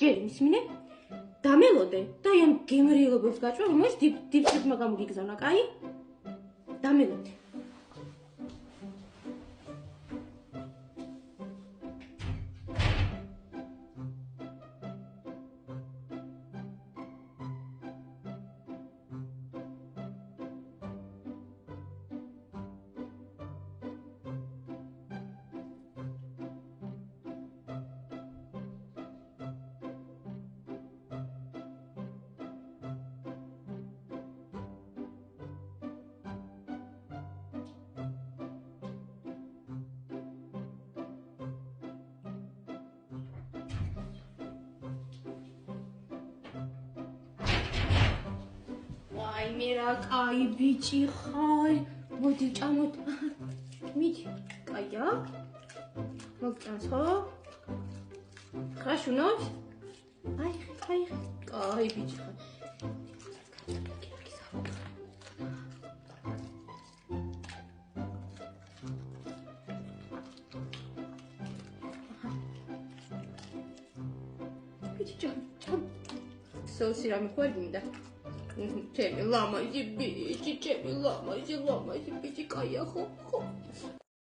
ჯერ მისმინე, დამელოდე და აი ამ გემრიელობებს გაჭრა, რომელიც დიფცირმა გამოგიგზავნა, კაი? დამელოდე. Ai, mira, cai, bici, hai. Moდი ჭამოთ. მიდი. კაია. მოგჭამს ხო? ხაშუნოთ? აი, კაი, ბიჭი ხარ. ბიჭი ჭამ. სოუსი რამე ხო არ გინდა? ჩემი ლამაზი ბიჭი, ჩემი ლამაზი ბიჭი, კაია ხო?